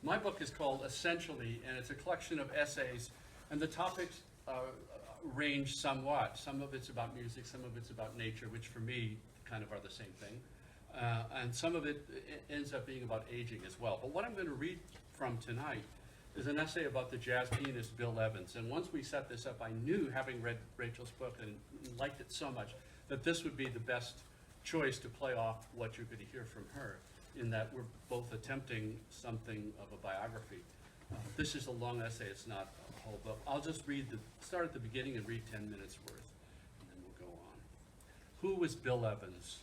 My book is called Essentially, and it's a collection of essays, and the topics range somewhat. Some of it's about music, some of it's about nature, which for me kind of are the same thing. And some of it ends up being about aging as well. But what I'm going to read from tonight is an essay about the jazz pianist Bill Evans. And once we set this up, I knew, having read Rachel's book and liked it so much, that this would be the best choice to play off what you're going to hear from her, in that we're both attempting something of a biography. This is a long essay, it's not a whole book. I'll just start at the beginning and read 10 minutes worth, and then we'll go on. Who was Bill Evans?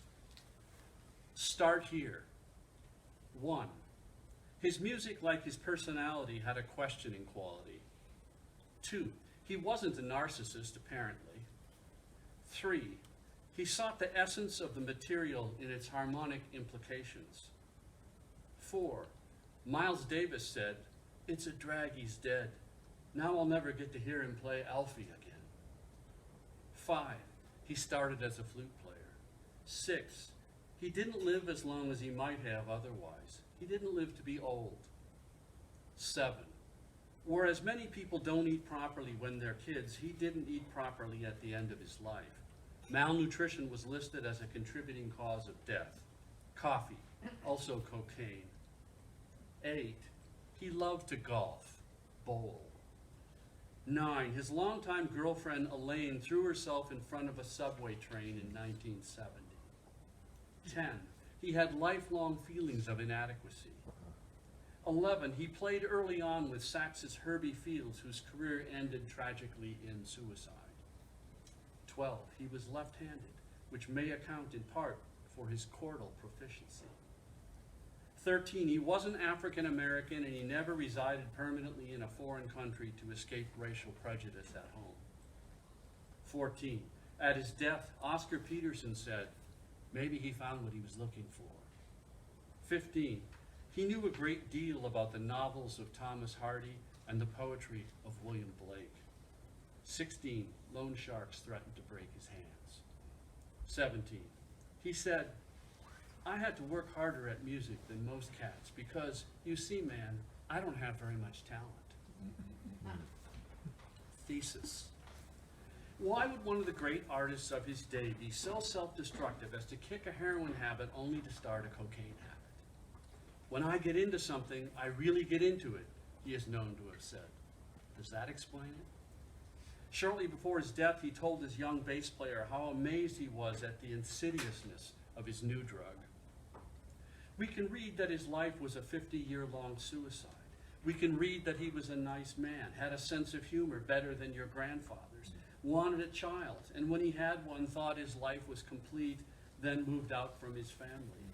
Start here. 1. His music, like his personality, had a questioning quality. 2. He wasn't a narcissist, apparently. 3. He sought the essence of the material in its harmonic implications. 4. Miles Davis said, "It's a drag he's dead. Now I'll never get to hear him play Alfie again." 5. He started as a flute player. 6. He didn't live as long as he might have otherwise. He didn't live to be old. 7. Whereas many people don't eat properly when they're kids, he didn't eat properly at the end of his life. Malnutrition was listed as a contributing cause of death. Coffee, also cocaine. 8. He loved to golf, bowl. 9. His longtime girlfriend Elaine threw herself in front of a subway train in 1970. 10. He had lifelong feelings of inadequacy. 11. He played early on with Sax's Herbie Fields, whose career ended tragically in suicide. 12. He was left-handed, which may account in part for his chordal proficiency. 13. He wasn't African American, and he never resided permanently in a foreign country to escape racial prejudice at home. 14. At his death, Oscar Peterson said, "Maybe he found what he was looking for." 15. He knew a great deal about the novels of Thomas Hardy and the poetry of William Blake. 16. Loan sharks threatened to break his hands. 17. He said, "I had to work harder at music than most cats because, you see, man, I don't have very much talent." Thesis. Why would one of the great artists of his day be so self-destructive as to kick a heroin habit only to start a cocaine habit? "When I get into something, I really get into it," he is known to have said. Does that explain it? Shortly before his death, he told his young bass player how amazed he was at the insidiousness of his new drug. We can read that his life was a 50-year-long suicide. We can read that he was a nice man, had a sense of humor better than your grandfather's, wanted a child, and when he had one, thought his life was complete, then moved out from his family.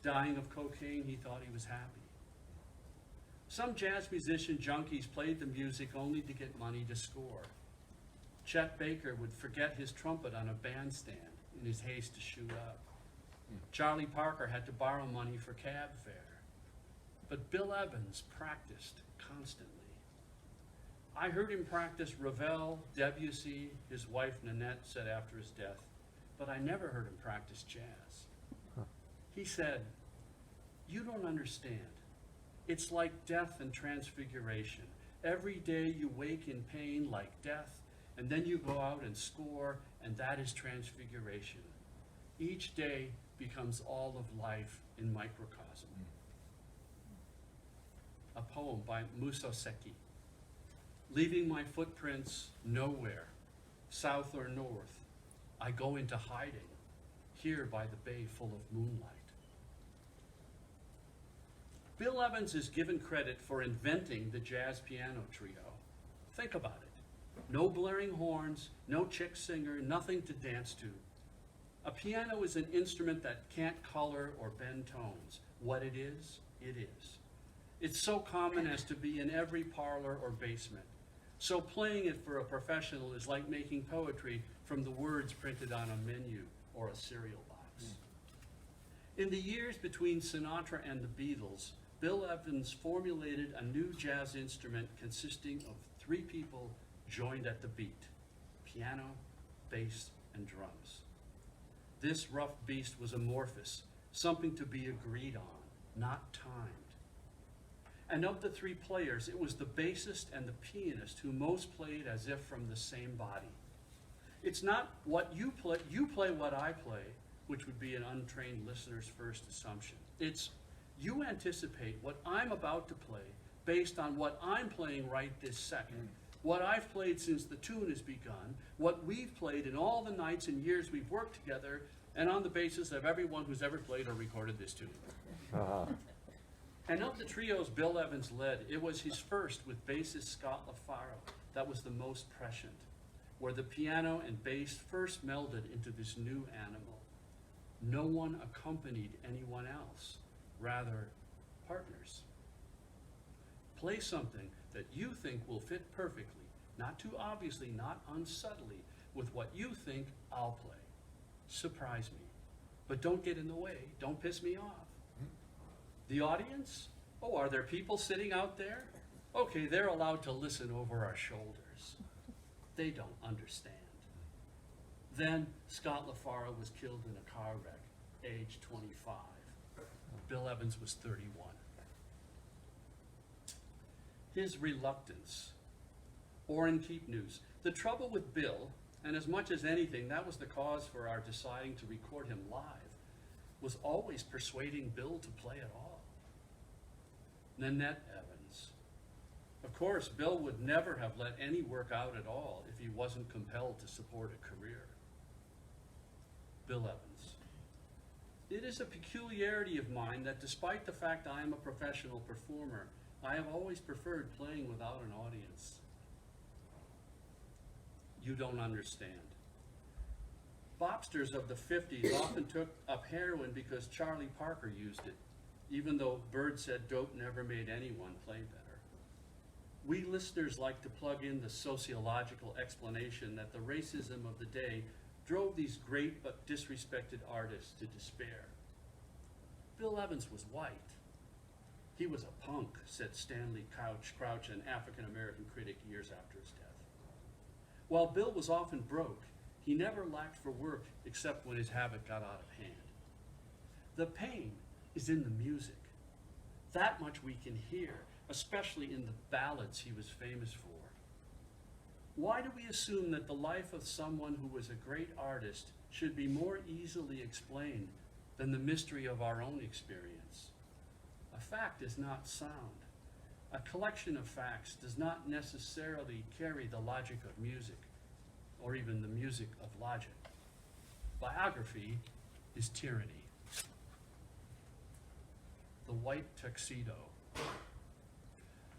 Dying of cocaine, he thought he was happy. Some jazz musician junkies played the music only to get money to score. Chet Baker would forget his trumpet on a bandstand in his haste to shoot up. Charlie Parker had to borrow money for cab fare. But Bill Evans practiced constantly. I heard him practice Ravel, Debussy, his wife Nanette said after his death, but I never heard him practice jazz. He said, "You don't understand. It's like death and transfiguration. Every day you wake in pain like death, and then you go out and score, and that is transfiguration. Each day becomes all of life in microcosm." A poem by Muso Seki. "Leaving my footprints nowhere, south or north, I go into hiding, here by the bay full of moonlight." Bill Evans is given credit for inventing the jazz piano trio. Think about it. No blaring horns, no chick singer, nothing to dance to. A piano is an instrument that can't color or bend tones. What it is, it is. It's so common as to be in every parlor or basement. So playing it for a professional is like making poetry from the words printed on a menu or a cereal box. In the years between Sinatra and the Beatles, Bill Evans formulated a new jazz instrument consisting of 3 people joined at the beat: piano, bass, and drums. This rough beast was amorphous, something to be agreed on, not timed. And of the three players, it was the bassist and the pianist who most played as if from the same body. It's not what you play what I play, which would be an untrained listener's first assumption. It's you anticipate what I'm about to play based on what I'm playing right this second, what I've played since the tune has begun, what we've played in all the nights and years we've worked together, and on the basis of everyone who's ever played or recorded this tune. And of the trios Bill Evans led, it was his first with bassist Scott LaFaro that was the most prescient, where the piano and bass first melded into this new animal. No one accompanied anyone else, rather partners. Play something that you think will fit perfectly, not too obviously, not unsubtly, with what you think I'll play. Surprise me, but don't get in the way, don't piss me off. The audience? Oh, are there people sitting out there? Okay, they're allowed to listen over our shoulders. They don't understand. Then Scott LaFaro was killed in a car wreck, age 25. Bill Evans was 31. His reluctance, or in Keep News, the trouble with Bill, and as much as anything, that was the cause for our deciding to record him live, was always persuading Bill to play at all. Nanette Evans. Of course, Bill would never have let any work out at all if he wasn't compelled to support a career. Bill Evans. It is a peculiarity of mine that despite the fact I am a professional performer, I have always preferred playing without an audience. You don't understand. Bopsters of the 50s often took up heroin because Charlie Parker used it, even though Bird said dope never made anyone play better. We listeners like to plug in the sociological explanation that the racism of the day drove these great but disrespected artists to despair. Bill Evans was white. He was a punk, said Stanley Crouch, an African-American critic years after his death. While Bill was often broke, he never lacked for work except when his habit got out of hand. The pain is in the music. That much we can hear, especially in the ballads he was famous for. Why do we assume that the life of someone who was a great artist should be more easily explained than the mystery of our own experience? A fact is not sound. A collection of facts does not necessarily carry the logic of music, or even the music of logic. Biography is tyranny. The White Tuxedo.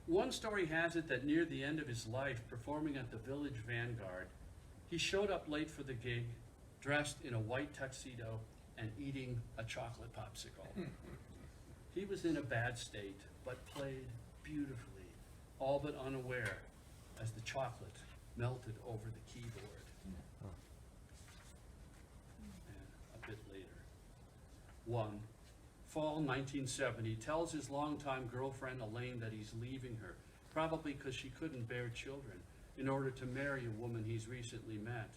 One story has it that near the end of his life, performing at the Village Vanguard, he showed up late for the gig, dressed in a white tuxedo and eating a chocolate popsicle. He was in a bad state, but played beautifully, all but unaware, as the chocolate melted over the keyboard. And a bit later. 1. Fall 1970, tells his longtime girlfriend Elaine that he's leaving her, probably because she couldn't bear children, in order to marry a woman he's recently met.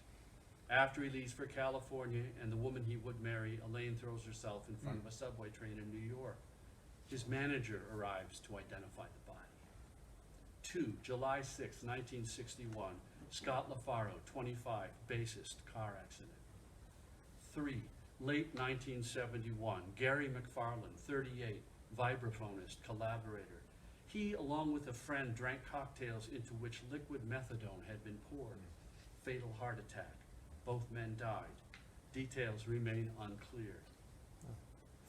After he leaves for California and the woman he would marry, Elaine throws herself in front of a subway train in New York. His manager arrives to identify the body. 2, July 6, 1961, Scott LaFaro, 25, bassist, car accident. 3, late 1971, Gary McFarland, 38, vibraphonist, collaborator. He, along with a friend, drank cocktails into which liquid methadone had been poured. Fatal heart attack. Both men died. Details remain unclear.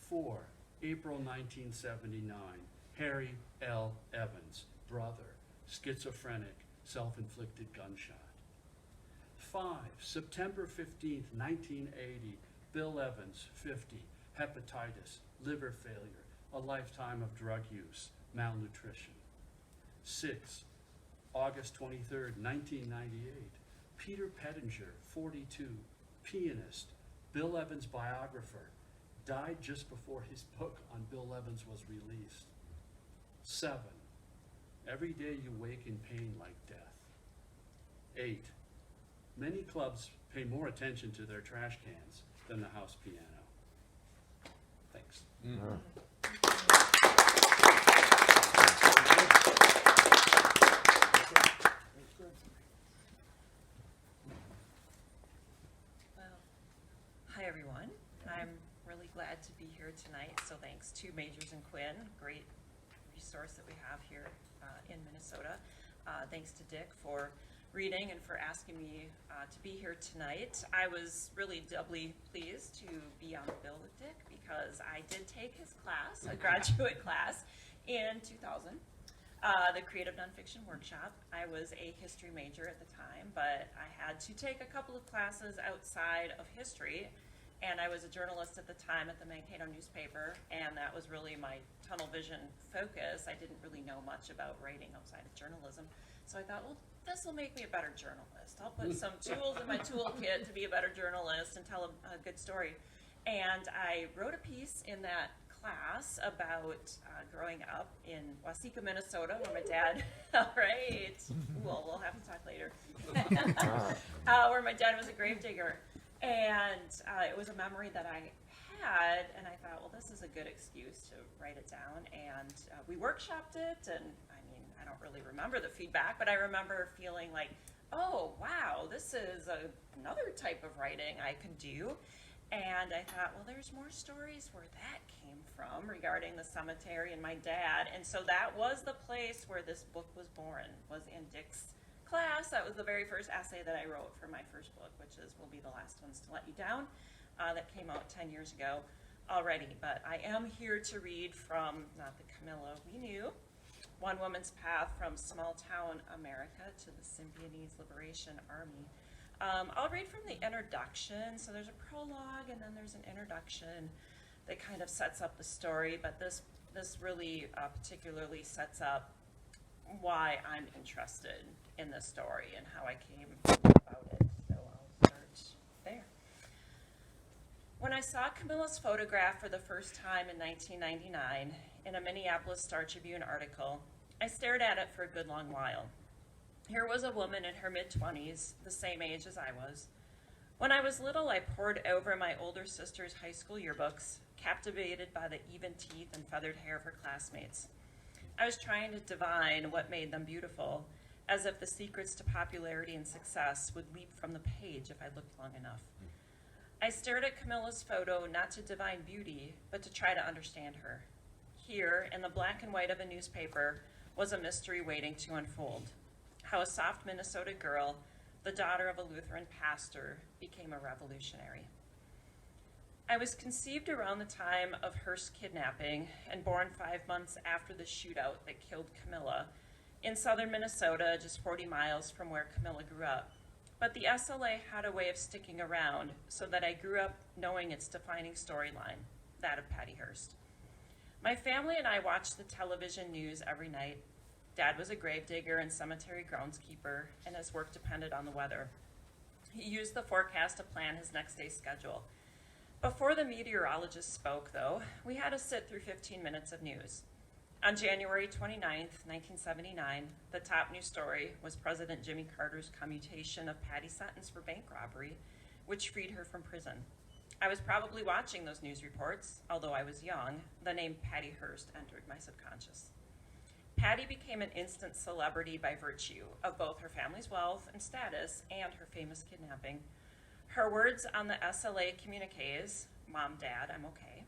4, April 1979, Harry L. Evans, brother, schizophrenic, self-inflicted gunshot. 5, September 15th, 1980, Bill Evans, 50, hepatitis, liver failure, a lifetime of drug use, malnutrition. 6, August 23rd, 1998, Peter Pettinger, 42, pianist, Bill Evans' biographer, died just before his book on Bill Evans was released. 7, every day you wake in pain like death. 8, many clubs pay more attention to their trash cans than the house piano. Thanks. resource that we have here in Minnesota. Thanks to Dick for reading and for asking me to be here tonight. I was really doubly pleased to be on the bill with Dick because I did take his class, a graduate class, in 2000, the Creative Nonfiction Workshop. I was a history major at the time, but I had to take a couple of classes outside of history, and I was a journalist at the time at the Mankato newspaper, and that was really my tunnel vision focus. I didn't really know much about writing outside of journalism, so I thought, well, this will make me a better journalist. I'll put some tools in my toolkit to be a better journalist and tell a good story. And I wrote a piece in that class about growing up in Waseca, Minnesota, where my dad, all right, well, we'll have to talk later, where my dad was a gravedigger. And it was a memory that I had, and I thought, well, this is a good excuse to write it down. And we workshopped it, and I don't really remember the feedback, but I remember feeling like, oh, wow, this is another type of writing I could do. And I thought, well, there's more stories where that came from regarding the cemetery and my dad. And so that was the place where this book was born, was in Dick's class. That was the very first essay that I wrote for my first book, which will be The Last Ones to Let You Down. That came out 10 years ago already. But I am here to read from, not the Camilla we knew, One Woman's Path from Small Town America to the Symbionese Liberation Army. I'll read from the introduction. So there's a prologue and then there's an introduction that kind of sets up the story, but this really particularly sets up why I'm interested in this story and how I came about it. So I'll start there. When I saw Camilla's photograph for the first time in 1999 in a Minneapolis Star-Tribune article, I stared at it for a good long while. Here was a woman in her mid-20s, the same age as I was. When I was little, I pored over my older sister's high school yearbooks, captivated by the even teeth and feathered hair of her classmates. I was trying to divine what made them beautiful, as if the secrets to popularity and success would leap from the page if I looked long enough. I stared at Camilla's photo not to divine beauty, but to try to understand her. Here, in the black and white of a newspaper, was a mystery waiting to unfold. How a soft Minnesota girl, the daughter of a Lutheran pastor, became a revolutionary. I was conceived around the time of Hearst's kidnapping and born 5 months after the shootout that killed Camilla in southern Minnesota, just 40 miles from where Camilla grew up. But the SLA had a way of sticking around so that I grew up knowing its defining storyline, that of Patty Hearst. My family and I watched the television news every night. Dad was a gravedigger and cemetery groundskeeper, and his work depended on the weather. He used the forecast to plan his next day's schedule. Before the meteorologist spoke, though, we had to sit through 15 minutes of news. On January 29th, 1979, the top news story was President Jimmy Carter's commutation of Patty's sentence for bank robbery, which freed her from prison. I was probably watching those news reports, although I was young. The name Patty Hearst entered my subconscious. Patty became an instant celebrity by virtue of both her family's wealth and status and her famous kidnapping. Her words on the SLA communiques, "Mom, Dad, I'm okay,"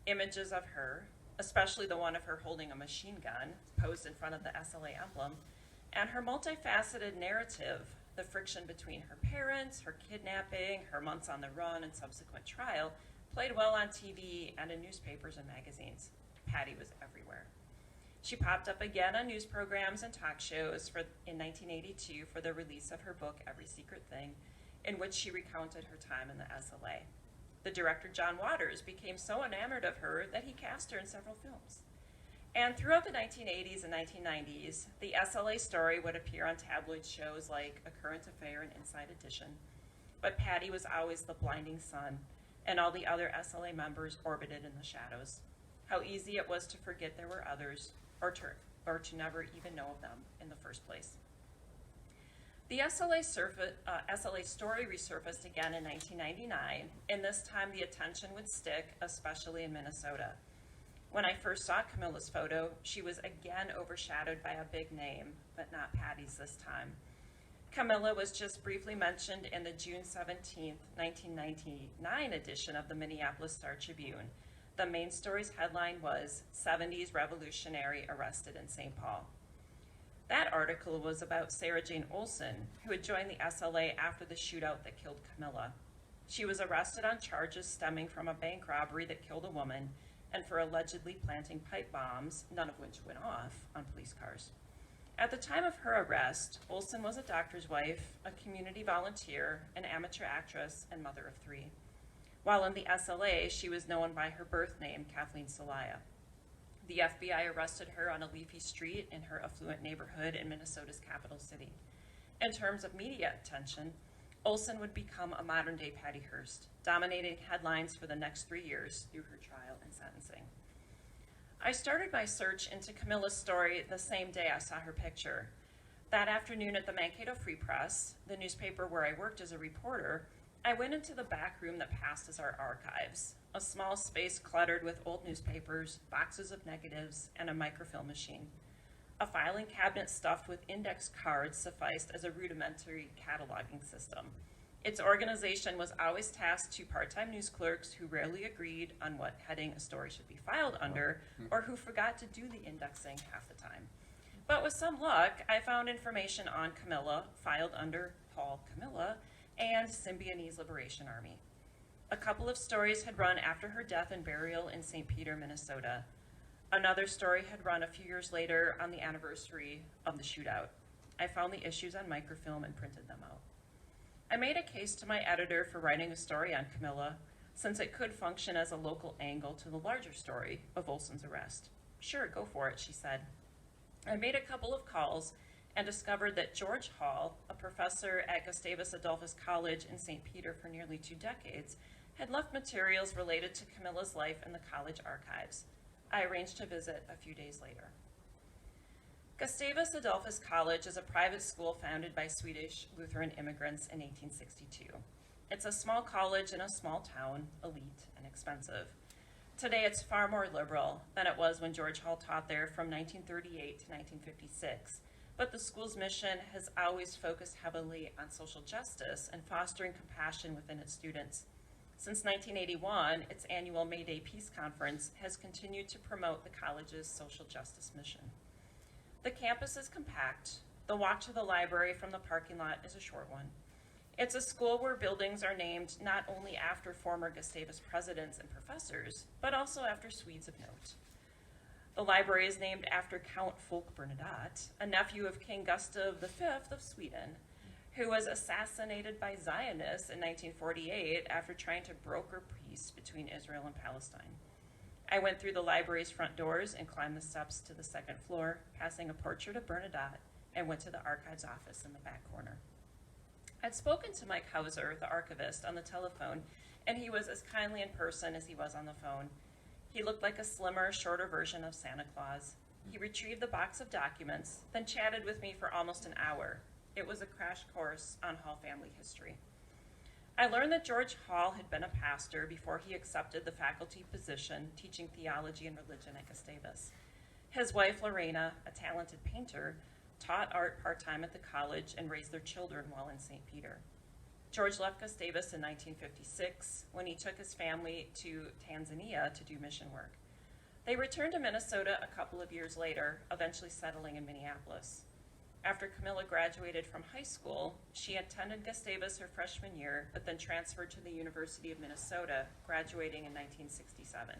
images of her, especially the one of her holding a machine gun posed in front of the SLA emblem, and her multifaceted narrative, the friction between her parents, her kidnapping, her months on the run, and subsequent trial, played well on TV and in newspapers and magazines. Patty was everywhere. She popped up again on news programs and talk shows in 1982 for the release of her book, Every Secret Thing, in which she recounted her time in the SLA. The director, John Waters, became so enamored of her that he cast her in several films. And throughout the 1980s and 1990s, the SLA story would appear on tabloid shows like A Current Affair and Inside Edition. But Patty was always the blinding sun, and all the other SLA members orbited in the shadows. How easy it was to forget there were others, or to never even know of them in the first place. The SLA story resurfaced again in 1999, and this time the attention would stick, especially in Minnesota. When I first saw Camilla's photo, she was again overshadowed by a big name, but not Patty's this time. Camilla was just briefly mentioned in the June 17, 1999 edition of the Minneapolis Star-Tribune, The main story's headline was 70s Revolutionary Arrested in St. Paul. That article was about Sarah Jane Olson, who had joined the SLA after the shootout that killed Camilla. She was arrested on charges stemming from a bank robbery that killed a woman and for allegedly planting pipe bombs, none of which went off, on police cars. At the time of her arrest, Olson was a doctor's wife, a community volunteer, an amateur actress, and mother of 3. While in the SLA, she was known by her birth name, Kathleen Celaya. The FBI arrested her on a leafy street in her affluent neighborhood in Minnesota's capital city. In terms of media attention, Olson would become a modern-day Patty Hearst, dominating headlines for the next 3 years through her trial and sentencing. I started my search into Camilla's story the same day I saw her picture. That afternoon at the Mankato Free Press, the newspaper where I worked as a reporter, I went into the back room that passed as our archives, a small space cluttered with old newspapers, boxes of negatives, and a microfilm machine. A filing cabinet stuffed with index cards sufficed as a rudimentary cataloging system. Its organization was always tasked to part-time news clerks who rarely agreed on what heading a story should be filed under, or who forgot to do the indexing half the time. But with some luck, I found information on Camilla, filed under Paul Camilla, and Symbionese Liberation Army. A couple of stories had run after her death and burial in St. Peter, Minnesota. Another story had run a few years later on the anniversary of the shootout. I found the issues on microfilm and printed them out. I made a case to my editor for writing a story on Camilla, since it could function as a local angle to the larger story of Olson's arrest. Sure, go for it, she said. I made a couple of calls and discovered that George Hall, a professor at Gustavus Adolphus College in St. Peter for nearly 2 decades, had left materials related to Camilla's life in the college archives. I arranged to visit a few days later. Gustavus Adolphus College is a private school founded by Swedish Lutheran immigrants in 1862. It's a small college in a small town, elite and expensive. Today it's far more liberal than it was when George Hall taught there from 1938 to 1956, but the school's mission has always focused heavily on social justice and fostering compassion within its students. Since 1981, its annual May Day Peace Conference has continued to promote the college's social justice mission. The campus is compact. The walk to the library from the parking lot is a short one. It's a school where buildings are named not only after former Gustavus presidents and professors, but also after Swedes of note. The library is named after Count Folke Bernadotte, a nephew of King Gustav V of Sweden, who was assassinated by Zionists in 1948 after trying to broker peace between Israel and Palestine. I went through the library's front doors and climbed the steps to the 2nd floor, passing a portrait of Bernadotte, and went to the archives office in the back corner. I'd spoken to Mike Hauser, the archivist, on the telephone, and he was as kindly in person as he was on the phone. He looked like a slimmer, shorter version of Santa Claus. He retrieved the box of documents, then chatted with me for almost an hour. It was a crash course on Hall family history. I learned that George Hall had been a pastor before he accepted the faculty position teaching theology and religion at Gustavus. His wife, Lorena, a talented painter, taught art part-time at the college and raised their children while in St. Peter. George left Gustavus in 1956 when he took his family to Tanzania to do mission work. They returned to Minnesota a couple of years later, eventually settling in Minneapolis. After Camilla graduated from high school, she attended Gustavus her freshman year, but then transferred to the University of Minnesota, graduating in 1967.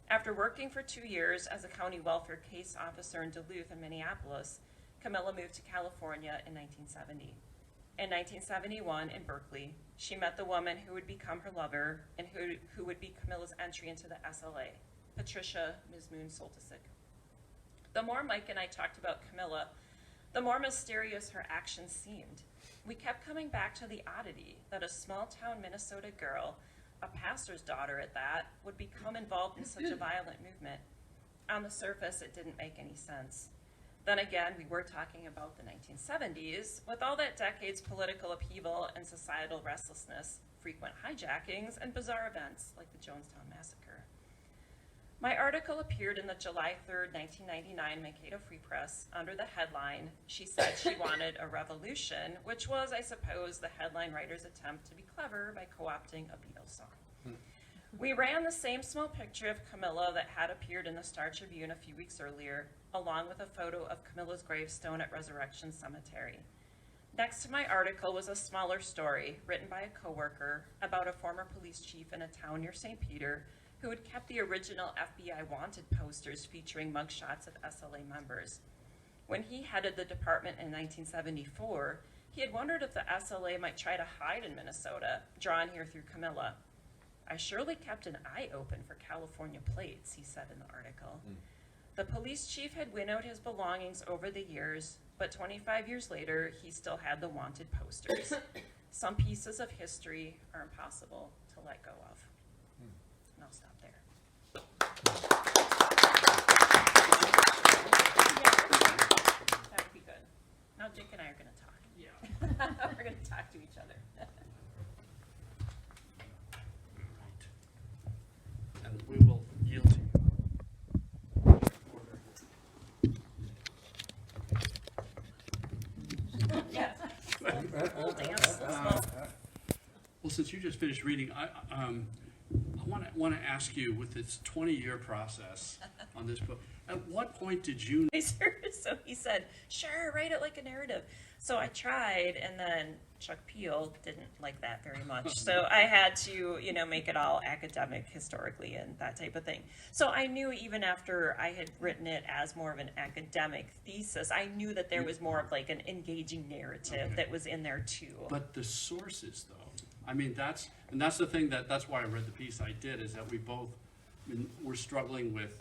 After working for 2 years as a county welfare case officer in Duluth and Minneapolis, Camilla moved to California in 1970. In 1971, in Berkeley, she met the woman who would become her lover and who would be Camilla's entry into the SLA, Patricia Ms. Moon Soltysik. The more Mike and I talked about Camilla, the more mysterious her actions seemed. We kept coming back to the oddity that a small-town Minnesota girl, a pastor's daughter at that, would become involved in such a violent movement. On the surface, it didn't make any sense. Then again, we were talking about the 1970s, with all that decade's political upheaval and societal restlessness, frequent hijackings, and bizarre events like the Jonestown Massacre. My article appeared in the July 3rd, 1999 Mankato Free Press under the headline, "She Said She Wanted a Revolution," which was, I suppose, the headline writer's attempt to be clever by co-opting a Beatles song. We ran the same small picture of Camilla that had appeared in the Star Tribune a few weeks earlier, along with a photo of Camilla's gravestone at Resurrection Cemetery. Next to my article was a smaller story written by a coworker about a former police chief in a town near St. Peter who had kept the original FBI wanted posters featuring mugshots of SLA members. When he headed the department in 1974, he had wondered if the SLA might try to hide in Minnesota, drawn here through Camilla. I surely kept an eye open for California plates, he said in the article. The police chief had winnowed his belongings over the years, but 25 years later, he still had the wanted posters. Some pieces of history are impossible to let go of. And I'll stop there. Yeah, that would be good. Now Dick and I are going to talk. Yeah. We're going to talk to each other. Right. And we will yield to you. Yes. We'll dance. Well, since you just finished reading, I want to ask you, with its 20-year process on this book, at what point did you? So he said, sure, write it like a narrative. So I tried, and then Chuck Peel didn't like that very much. So I had to, make it all academic, historically, and that type of thing. So I knew even after I had written it as more of an academic thesis, I knew that there was more of like an engaging narrative that was in there too. But the sources, though, I mean, that's the thing that's why I read the piece I did, is that we both, we're struggling with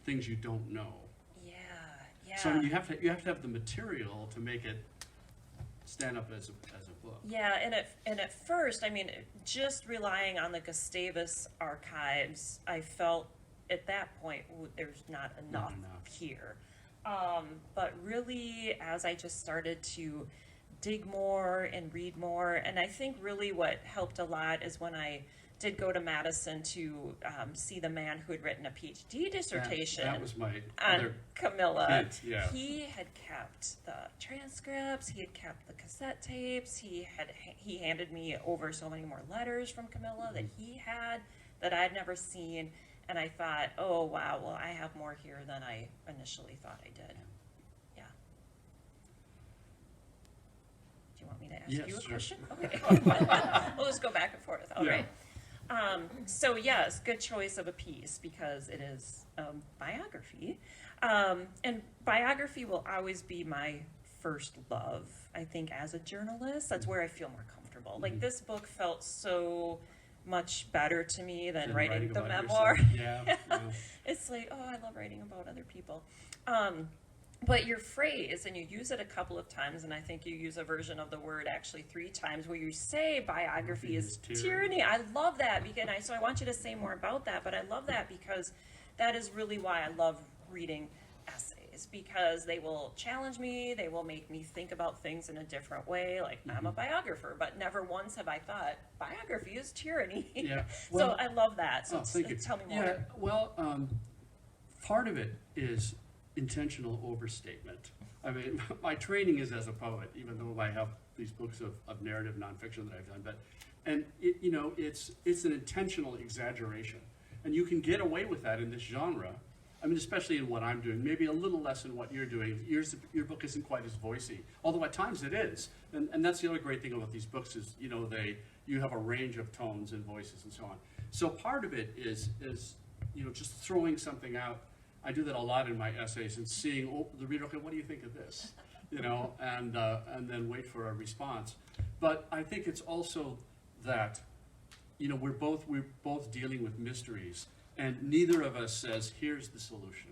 things you don't know. Yeah. So I mean, you have to have the material to make it stand up as a book. Yeah, and at first, just relying on the Gustavus archives, I felt at that point there's not enough here. But really, as I just started to dig more and read more, and I think really what helped a lot is when I did go to Madison to see the man who had written a PhD dissertation that was my on other Camilla. hint, yeah. He had kept the transcripts, he had kept the cassette tapes, he handed me over so many more letters from Camilla that he had that I'd never seen, and I thought, oh wow, well I have more here than I initially thought I did. Yeah. Do you want me to ask you a sure. question? Okay. We'll just go back and forth. All right. So yes, good choice of a piece because it is biography. And biography will always be my first love, I think, as a journalist. That's where I feel more comfortable. Like this book felt so much better to me than writing the memoir. Yeah. It's like, oh, I love writing about other people. But your phrase, and you use it a couple of times, and I think you use a version of the word actually 3 times, where you say biography is tyranny. I love that, because so I want you to say more about that, but I love that because that is really why I love reading essays, because they will challenge me, they will make me think about things in a different way, like I'm a biographer, but never once have I thought, biography is tyranny. Yeah. So I love that, so thank you. tell me more. Yeah, well, part of it is intentional overstatement. I mean, my training is as a poet, even though I have these books of narrative nonfiction that I've done. And it's an intentional exaggeration, and you can get away with that in this genre. I mean, especially in what I'm doing. Maybe a little less in what you're doing. Your book isn't quite as voicey, although at times it is. And that's the other great thing about these books is you have a range of tones and voices and so on. So part of it is just throwing something out. I do that a lot in my essays and seeing the reader, okay, what do you think of this? And then wait for a response. But I think it's also that, we're both dealing with mysteries, and neither of us says, here's the solution.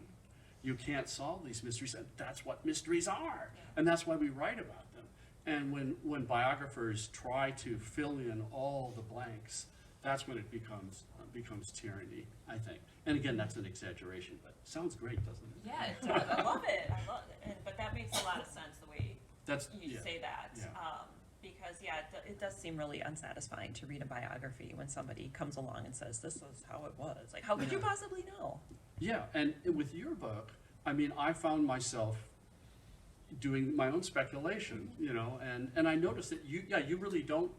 You can't solve these mysteries, and that's what mysteries are, and that's why we write about them. And when biographers try to fill in all the blanks, that's when it becomes tyranny, I think. And again, that's an exaggeration, but sounds great, doesn't it? Yeah, it does. I love it. But that makes a lot of sense the way you say that. Yeah. Because, it does seem really unsatisfying to read a biography when somebody comes along and says, this is how it was. Like, how could you possibly know? Yeah, and with your book, I mean, I found myself doing my own speculation, and I noticed that you really don't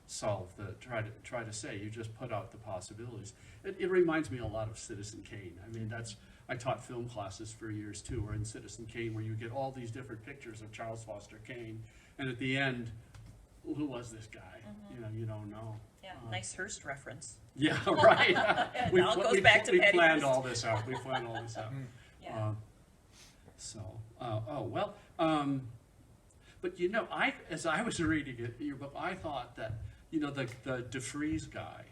solve try to say. You just put out the possibilities. It reminds me a lot of Citizen Kane. I mean, I taught film classes for years too, or in Citizen Kane, where you get all these different pictures of Charles Foster Kane, and at the end, who was this guy? You know, you don't know. Yeah, nice Hearst reference. Yeah, right. It all goes back to we Patty planned Hearst. all this out. We planned all this out. Yeah. But you know, as I was reading your book, I thought that, you know, the DeFreeze guy,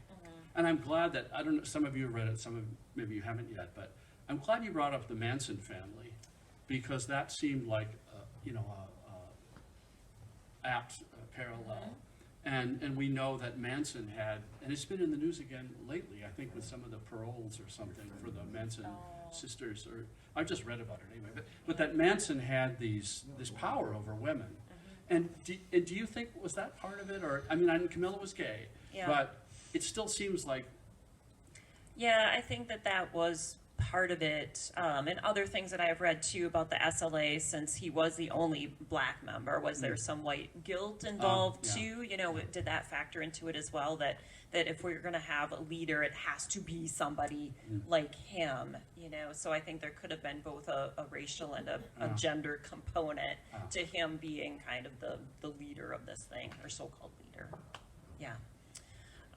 and I'm glad that, I don't know, some of you have read it, some of maybe you haven't yet, but I'm glad you brought up the Manson family, because that seemed like, you know, apt parallel. And we know that Manson had, and it's been in the news again lately, I think with some of the paroles or something for the Manson sisters, or I've just read about it anyway, but that Manson had this power over women. And do you think, was that part of it? Or, I mean, Camilla was gay, but it still seems like. Yeah, I think that was part of it, and other things that I've read too about the SLA, since he was the only black member, was there some white guilt involved too? You know, did that factor into it as well, that if we're going to have a leader, it has to be somebody like him, you know? So I think there could have been both a racial and a gender component to him being kind of the leader of this thing, or so-called leader. Yeah.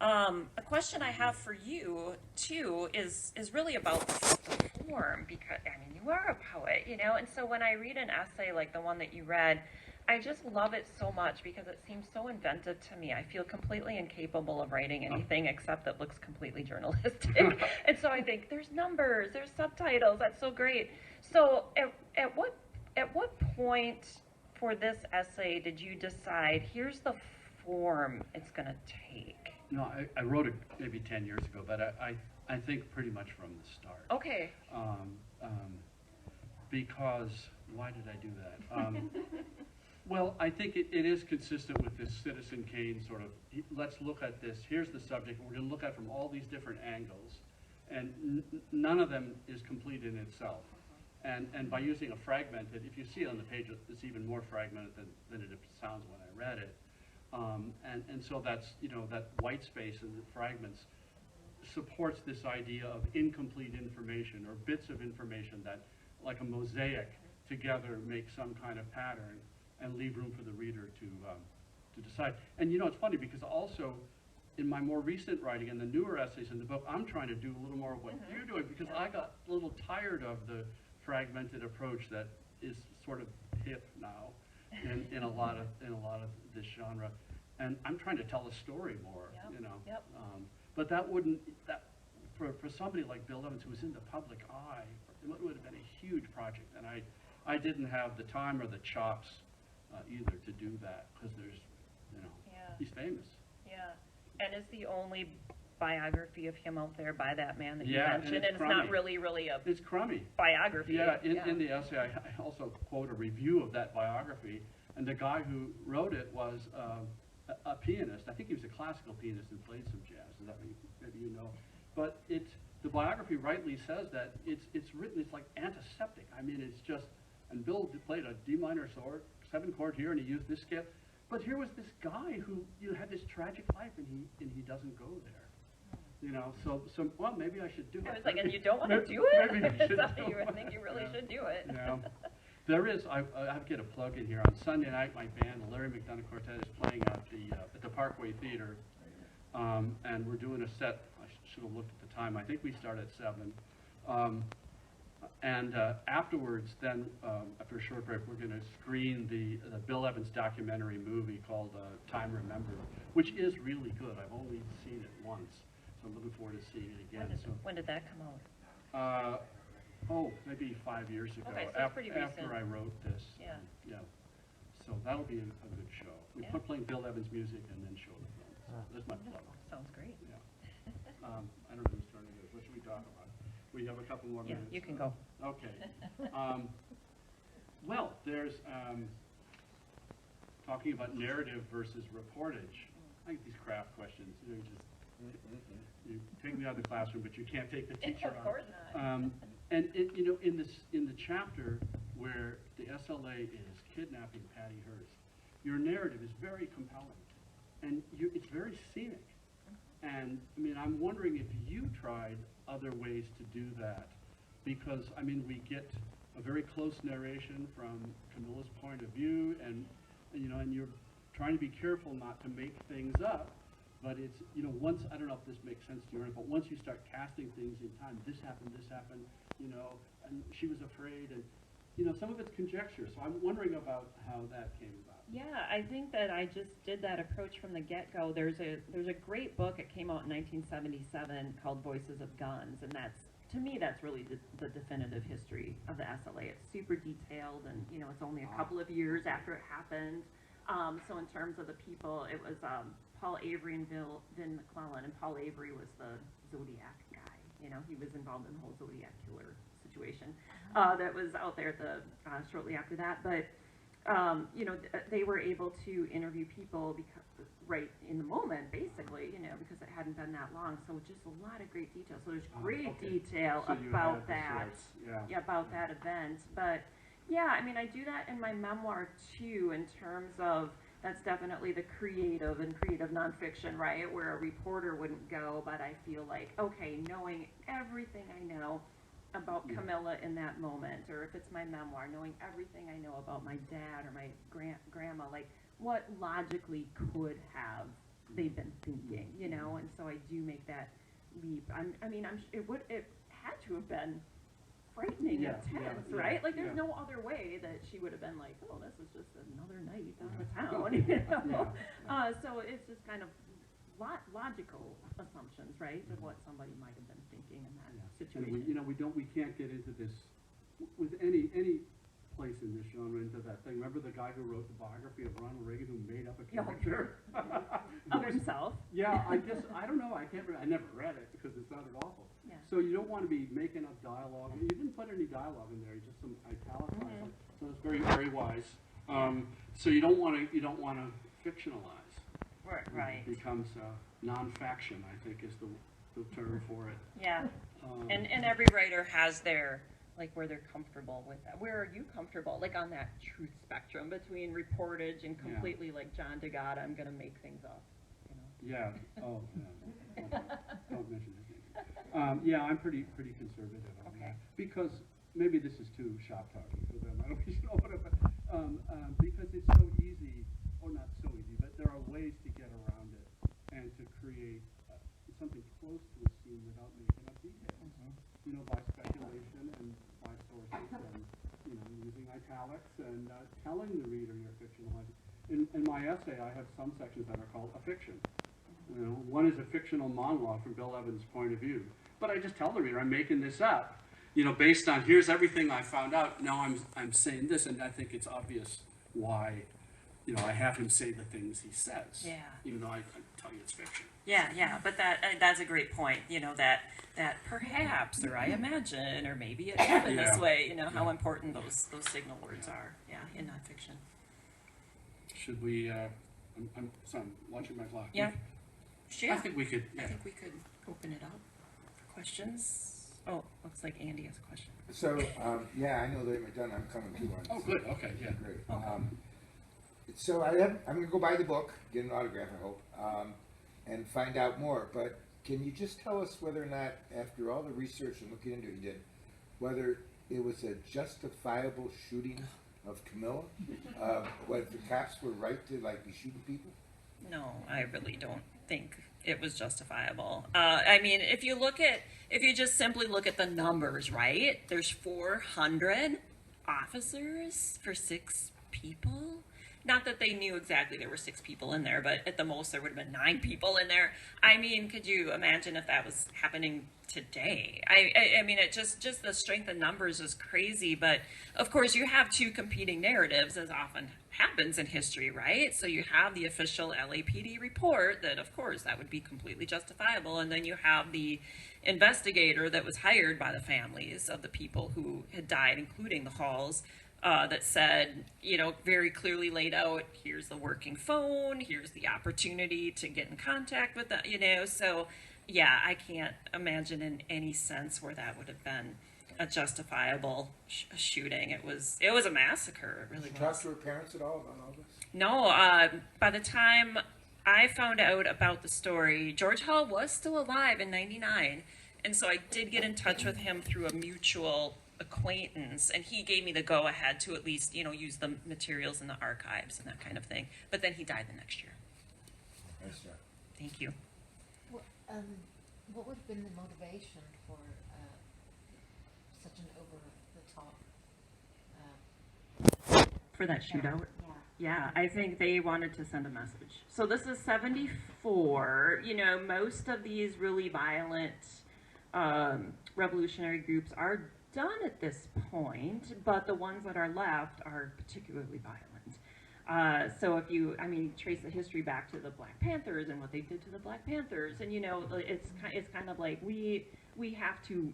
A question I have for you too is really about the form, because I mean, you are a poet, you know, and so when I read an essay like the one that you read, I just love it so much because it seems so inventive to me. I feel completely incapable of writing anything except that looks completely journalistic. And so I think there's numbers, there's subtitles, that's so great. So at what point for this essay did you decide, here's the form it's going to take? No, I wrote it maybe 10 years ago, but I think pretty much from the start. Okay. Because, why did I do that? Well, I think it is consistent with this Citizen Kane sort of, let's look at this, here's the subject, we're going to look at it from all these different angles, and none of them is complete in itself. And by using a fragmented, if you see it on the page, it's even more fragmented than it sounds when I read it. And so that's, you know, that white space and the fragments supports this idea of incomplete information, or bits of information that, like a mosaic, together make some kind of pattern and leave room for the reader to decide. And you know, it's funny because also in my more recent writing and the newer essays in the book, I'm trying to do a little more of what you're doing, because I got a little tired of the fragmented approach that is sort of hip now in a lot of this genre. And I'm trying to tell a story more, you know. But that for somebody like Bill Evans, who was in the public eye, it would have been a huge project. And I didn't have the time or the chops either to do that, because there's, you know, he's famous. Yeah, and it's the only biography of him out there by that man that you and mentioned, and it's not really it's crummy biography. Yeah, in the essay I also quote a review of that biography, and the guy who wrote it was a pianist. I think he was a classical pianist and played some jazz. Is that maybe you know? But the biography rightly says that it's written, it's like antiseptic. I mean, it's just, and Bill played a D minor 7-chord here, and he used this scale. But here was this guy who, you know, had this tragic life, and he doesn't go there. You know, so well, maybe I should do it. I was like, and you don't want to do it? Maybe I should. I think you really should do it. Yeah. There is, I have to get a plug in here. On Sunday night, my band, the Larry McDonough Quartet, is playing at the Parkway Theater, and we're doing a set. I should have looked at the time. I think we start at 7. And afterwards, then after a short break, we're going to screen the Bill Evans documentary movie called Time Remembered, which is really good. I've only seen it once, so I'm looking forward to seeing it again. When did that come out? Maybe 5 years ago, okay, so pretty recent. after I wrote this. Yeah. So that'll be a good show. We put playing Bill Evans music and then show the film. That's my plug. Sounds great. Yeah. I don't know whose turn it is. What should we talk about? We have a couple more minutes. You can go. Okay. Well, there's talking about narrative versus reportage. I think these craft questions, you know, you take me out of the classroom, but you can't take the teacher out. Of course not. And you know, in the chapter where the SLA is kidnapping Patty Hearst, your narrative is very compelling, and it's very scenic. And, I mean, I'm wondering if you tried other ways to do that, because, I mean, we get a very close narration from Camilla's point of view, and you know, and you're trying to be careful not to make things up, but it's, you know, once, I don't know if this makes sense to you, but once you start casting things in time, this happened, you know, and she was afraid, and, you know, some of it's conjecture, so I'm wondering about how that came about. Yeah, I think that I just did that approach from the get-go. There's a great book, it came out in 1977, called Voices of Guns, and to me, that's really the definitive history of the SLA. It's super detailed, and, you know, it's only a couple of years after it happened. So in terms of the people, it was Paul Avery and Vin McClellan, and Paul Avery was the Zodiac guy. You know, he was involved in the whole Zodiac killer situation that was out there shortly after that. But you know, they were able to interview people right in the moment, basically, you know, because it hadn't been that long. So just a lot of great detail. So there's great detail so about that, about Yeah. that event. But yeah, I mean, I do that in my memoir too, in terms of that's definitely the creative nonfiction, right, where a reporter wouldn't go. But I feel like, okay, knowing everything I know about Camilla in that moment, or if it's my memoir, knowing everything I know about my dad or my grandma, like what logically could have they been thinking, you know? And so I do make that leap. It had to have been frightening, intense, right? Like there's no other way that she would have been like, oh, this is just another night out of town, you know? So it's just kind of logical assumptions, right, of what somebody might have been thinking in that situation. And we can't get into this with any place in this genre, into that thing. Remember the guy who wrote the biography of Ronald Reagan who made up a character? Of himself? Yeah, I don't know, I never read it because it sounded awful. Yeah. So you don't want to be making up dialogue. You didn't put any dialogue in there, just some italicized. So it's very, very wise. So you don't want to fictionalize. Right. It becomes non-faction, I think, is the term for it. Yeah. And every writer has their, like, where they're comfortable with that. Where are you comfortable? Like on that truth spectrum between reportage and completely like John DeGotta, I'm going to make things up. You know? Yeah. Oh, no. Don't mention that. Yeah, I'm pretty conservative on that. Because maybe this is too shop talking for them. I don't know what because it's so easy, or not so easy, but there are ways to get around it and to create something close to a scene without making up details. You know, by speculation and by sources and, you know, using italics and telling the reader you're fictionalizing. In my essay, I have some sections that are called a fiction. You know, one is a fictional monologue from Bill Evans' point of view. But I just tell the reader, I'm making this up. You know, based on here's everything I found out. Now I'm saying this, and I think it's obvious why. You know, I have him say the things he says. Yeah. Even though I tell you it's fiction. Yeah. But that's a great point. You know, that perhaps, or I imagine, or maybe it happened this way. You know how important those signal words are. Yeah, in nonfiction. Should we? I'm watching my clock. Yeah. Sure. I think we could. Yeah. I think we could open it up for questions. Oh, looks like Andy has a question. So, I know Larry McDonough, I'm coming to one. Oh, good. Okay. Yeah. Great. Okay. So I'm going to go buy the book, get an autograph, I hope, and find out more. But can you just tell us whether or not, after all the research and looking into it you did, whether it was a justifiable shooting of Camilla? Whether the cops were right to be shooting people? No, I really don't think it was justifiable. I mean, if you just simply look at the numbers, right? There's 400 officers for 6 people. Not that they knew exactly there were 6 people in there, but at the most there would have been 9 people in there. I mean, could you imagine if that was happening today? I mean, it just the strength of numbers is crazy. But of course, you have 2 competing narratives, as often happens in history, right? So you have the official LAPD report that, of course, that would be completely justifiable, and then you have the investigator that was hired by the families of the people who had died, including the Halls. That said, you know, very clearly laid out, here's the working phone, here's the opportunity to get in contact with that, you know. So, yeah, I can't imagine in any sense where that would have been a justifiable shooting. It was a massacre. It really was. Did you talk to her parents at all about all this? No, by the time I found out about the story. George Hall was still alive in '99, and so I did get in touch with him through a mutual acquaintance, and he gave me the go-ahead to at least, use the materials in the archives and that kind of thing. But then he died the next year. Nice job. Thank you. What would have been the motivation for such an over-the-top? For that shootout? Yeah. Yeah, I think they wanted to send a message. So this is 74. Most of these really violent revolutionary groups are done at this point, but the ones that are left are particularly violent. So if you, trace the history back to the Black Panthers and what they did to the Black Panthers, and it's kind of like we have to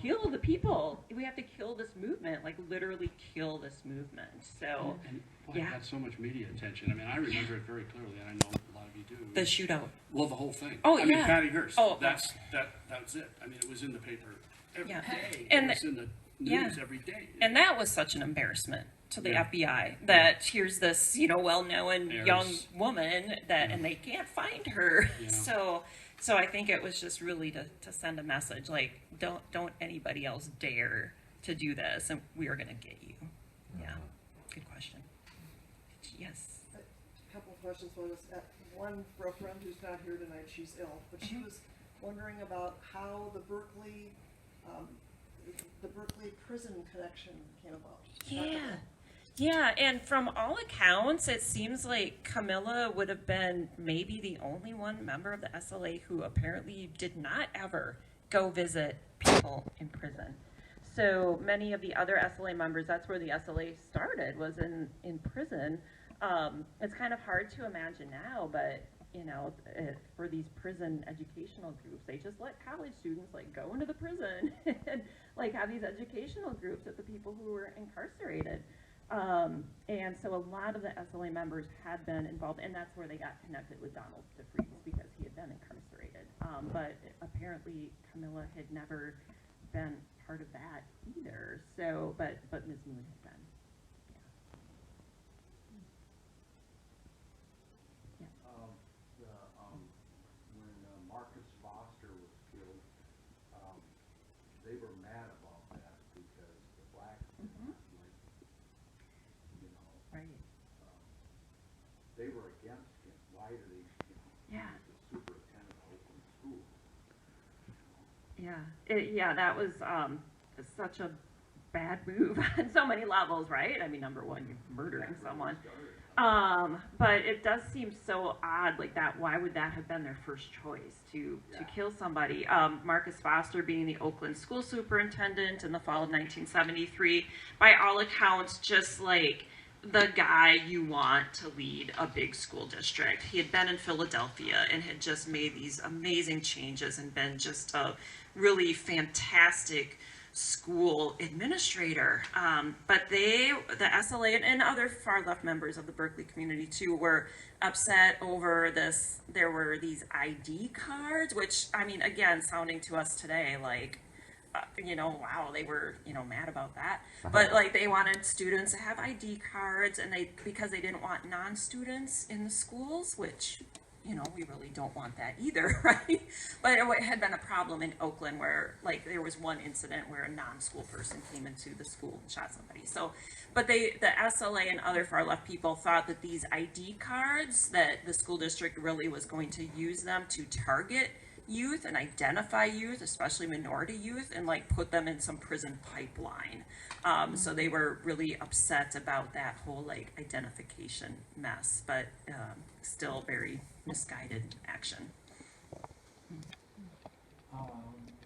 kill the people. We have to kill this movement, like literally kill this movement. So And boy, yeah. it got so much media attention. I mean, I remember it very clearly, and I know a lot of you do. The shootout. Well, the whole thing. Oh, I mean, yeah. Patty Hearst. Oh. That's it. I mean, it was in the paper every Yeah. day. And it was in the yeah. news every day. And that was such an embarrassment to the Yeah. FBI that here's this, well-known Heirs. young woman that, and they can't find her. Yeah. So I think it was just really to send a message like, don't anybody else dare to do this, and we are gonna get you. Yeah, good question. Yes. A couple of questions. One for a friend who's not here tonight, she's ill, but she was wondering about how the Berkeley prison connection came about. Yeah, and from all accounts, it seems like Camilla would have been maybe the only one member of the SLA who apparently did not ever go visit people in prison. So many of the other SLA members, that's where the SLA started, was in prison. It's kind of hard to imagine now, but for these prison educational groups, they just let college students go into the prison and have these educational groups with the people who were incarcerated. And so a lot of the SLA members had been involved, and that's where they got connected with Donald DeFries, because he had been incarcerated. But apparently Camilla had never been part of that either. So, but Ms. Moon had been. When Marcus Foster was killed, they were mad about that because the blacks did not Right. they were against him. Why did he, Yeah. he was the superintendent of Oakland School. Yeah, that was such a bad move on so many levels, right? Number one, you're murdering someone. But it does seem so odd, that. Why would that have been their first choice to kill somebody? Marcus Foster being the Oakland school superintendent in the fall of 1973, by all accounts, just the guy you want to lead a big school district. He had been in Philadelphia and had just made these amazing changes and been just a really fantastic school administrator. But the SLA and other far left members of the Berkeley community too were upset over this. There were these ID cards, which, again, sounding to us today wow, they were, mad about that. But they wanted students to have ID cards, and because they didn't want non-students in the schools, which, we really don't want that either, right? But it had been a problem in Oakland where, there was one incident where a non-school person came into the school and shot somebody. So, but the SLA and other far left people thought that these ID cards, that the school district really was going to use them to target youth and identify youth, especially minority youth, and put them in some prison pipeline. So they were really upset about that whole identification mess, but still very misguided action.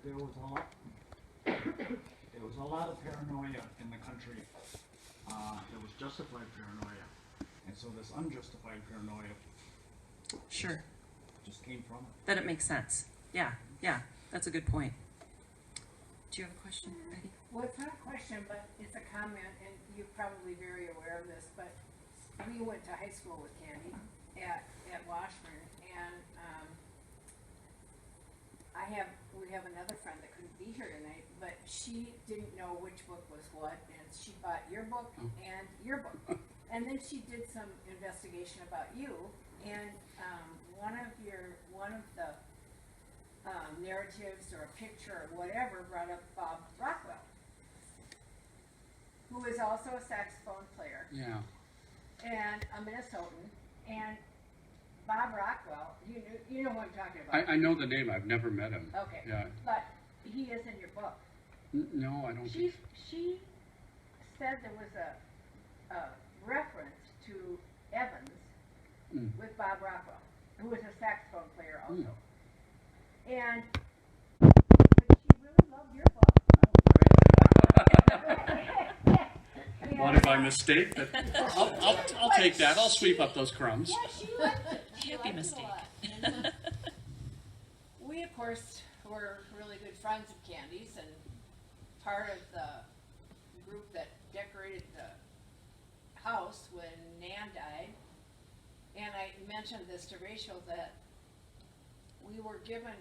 There was a lot of paranoia in the country. There was justified paranoia, and so this unjustified paranoia Sure, just came from it. that it makes sense. Yeah, that's a good point. Do you have a question, Betty? Well, it's not a question, but it's a comment, and you're probably very aware of this, but we went to high school with Candy at Washburn, and we have another friend that couldn't be here tonight, but she didn't know which book was what, and she bought your book and your book. And then she did some investigation about you, and, one of the, narratives or a picture or whatever brought up Bob Rockwell, who is also a saxophone player Yeah. and a Minnesotan, and Bob Rockwell, you know what I'm talking about. I know the name, I've never met him. Okay. Yeah. But he is in your book. No, I don't think She said there was a reference to Evans Mm. with Bob Rockwell, who was a saxophone player also. And, but she really loved your book. What by mistake? But I'll take that. I'll sweep up those crumbs. Yeah, she liked it. She Happy liked mistake. it a lot. And, we, of course, were really good friends of Candy's and part of the group that decorated the house when Nan died. And I mentioned this to Rachel, that we were given,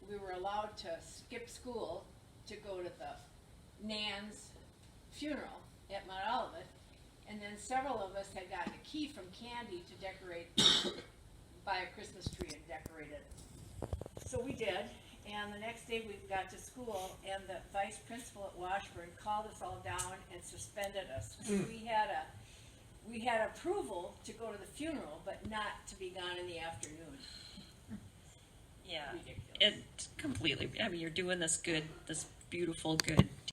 we were allowed to skip school to go to the Nan's funeral at Mount Olivet. And then several of us had gotten a key from Candy to decorate, buy a Christmas tree and decorate it. So we did, and the next day we got to school, and the vice principal at Washburn called us all down and suspended us. We had approval to go to the funeral, but not to be gone in the afternoon. Yeah, Ridiculous. it completely, I mean, you're doing this beautiful, good